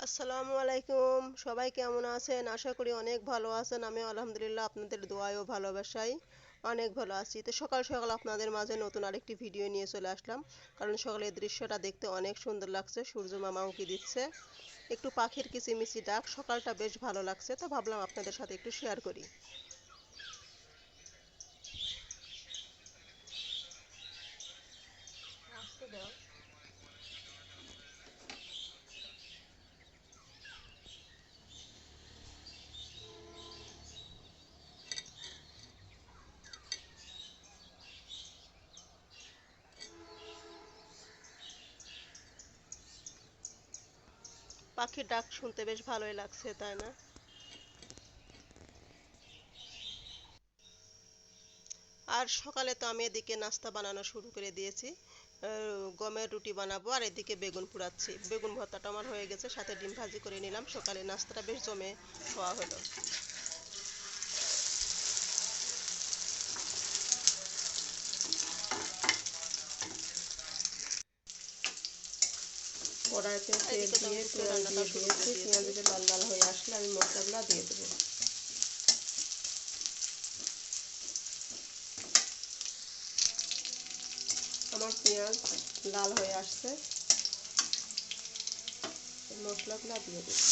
আসসালামু আলাইকুম। সবাই কেমন আছেন? আশা করি অনেক ভালো আছেন। আমি আলহামদুলিল্লাহ আপনাদের দোয়ায় ও ভালোবাসায় অনেক ভালো আছি। তো সকাল সকাল আপনাদের মাঝে নতুন আরেকটি ভিডিও নিয়ে চলে আসলাম। কারণ সকালের দৃশ্যটা দেখতে অনেক সুন্দর লাগছে। সূর্য মামা উঁকি দিচ্ছে। একটু পাখির কিচিমিচি ডাক। সকালটা বেশ ভালো লাগছে। তো ভাবলাম আপনাদের সাথে একটু শেয়ার করি। পাখির ডাক শুনতে বেশ ভালোই লাগছে, তাই না? আর সকালে তো আমি এদিকে নাস্তা বানানো শুরু করে দিয়েছি। গমের রুটি বানাবো আর এদিকে বেগুন পোড়াচ্ছি। বেগুন ভর্তাটা আমার হয়ে গেছে, সাথে ডিম ভাজি করে নিলাম। সকালে নাস্তাটা বেশ জমে খাওয়া হলো। কড়াইতে তেল এদিকে তো আমি দিয়ে একটু পেঁয়াজ রান্নাটাও দিয়ে শুরু করে দিয়েছি। দিয়েছি। পেঁয়াজ যে লাল লাল হয়ে আসলে আমি মশলাগুলো দিয়ে দেবো। আমার পেঁয়াজ লাল হয়ে আসছে, মশলাগুলো দিয়ে দেবো।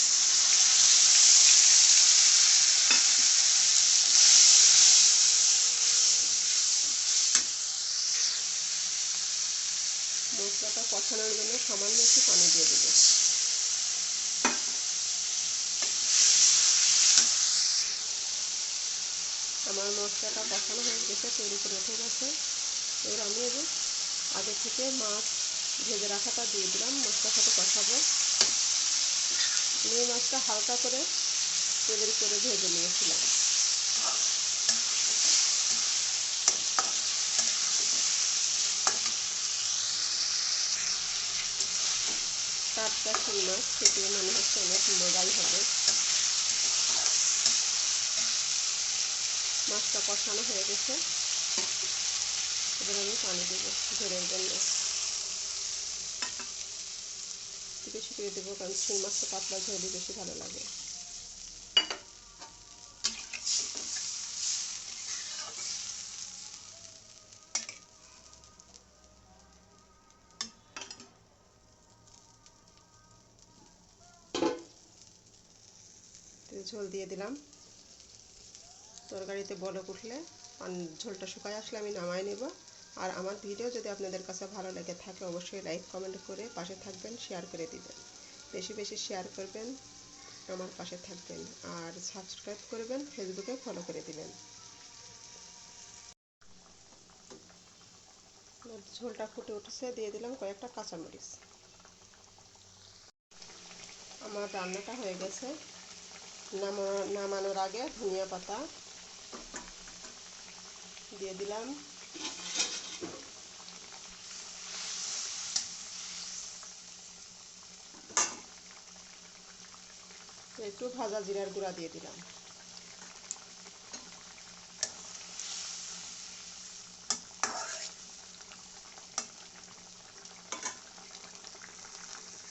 মশলাটা কষানোর জন্য সামান্য একটু পানি দিয়ে দেবো। আমার মশলাটা কষানো হয়ে গেছে, তেল উপরে উঠে গেছে। এবার আমি আগে থেকে মাছ ভেজে রাখাটা দিয়ে দিলাম। মশলার সাথে কষাবো। এই মাছটা হালকা করে তেলের উপরে ভেজে নিয়েছিলাম। টাটকা শিং মাছ খেতে মনে হচ্ছে অনেক মজাই হবে। মাছটা কষানো হয়ে গেছে, এবার আমি পানি দেবো ঝোলের জন্য। বেশি করে দেবো, কারণ শিং মাছটা পাতলা ঝোলই বেশি ভালো লাগে। ঝোল দিয়ে দিলাম। তরকারিতে বলক উঠলে ঝোলটা শুকায় আসলে আমি নামাই নেব। আর আমার ভিডিও যদি আপনাদের কাছে ভালো লেগে থাকে অবশ্যই লাইক কমেন্ট করে পাশে থাকবেন, শেয়ার করে দিবেন। বেশি বেশি শেয়ার করবেন, আমার পাশে থাকবেন। আর সাবস্ক্রাইব করবেন, ফেসবুকে ফলো করে দিবেন। ঝোলটা ফুটে উঠেছে, দিয়ে দিলাম কয়েকটা কাঁচামরিচ। আমার রান্নাটা হয়ে গেছে। নামানোর আগে ধনিয়া পাতা দিয়ে দিলাম। একটু ভাজা জিরার গুঁড়া দিয়ে দিলাম।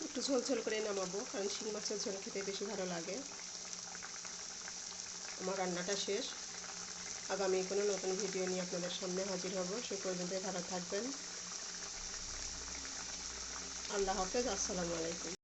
একটু ঝোল ঝোল করে নামাবো, কারণ শিং মাছের ঝোল খেতে বেশি ভালো লাগে। আমার রান্নাটা শেষ। আগামী কোনো নতুন ভিডিও নিয়ে আপনাদের সামনে হাজির হব। সে পর্যন্ত ভালো থাকবেন। আল্লাহ হাফেজ। আসসালামু আলাইকুম।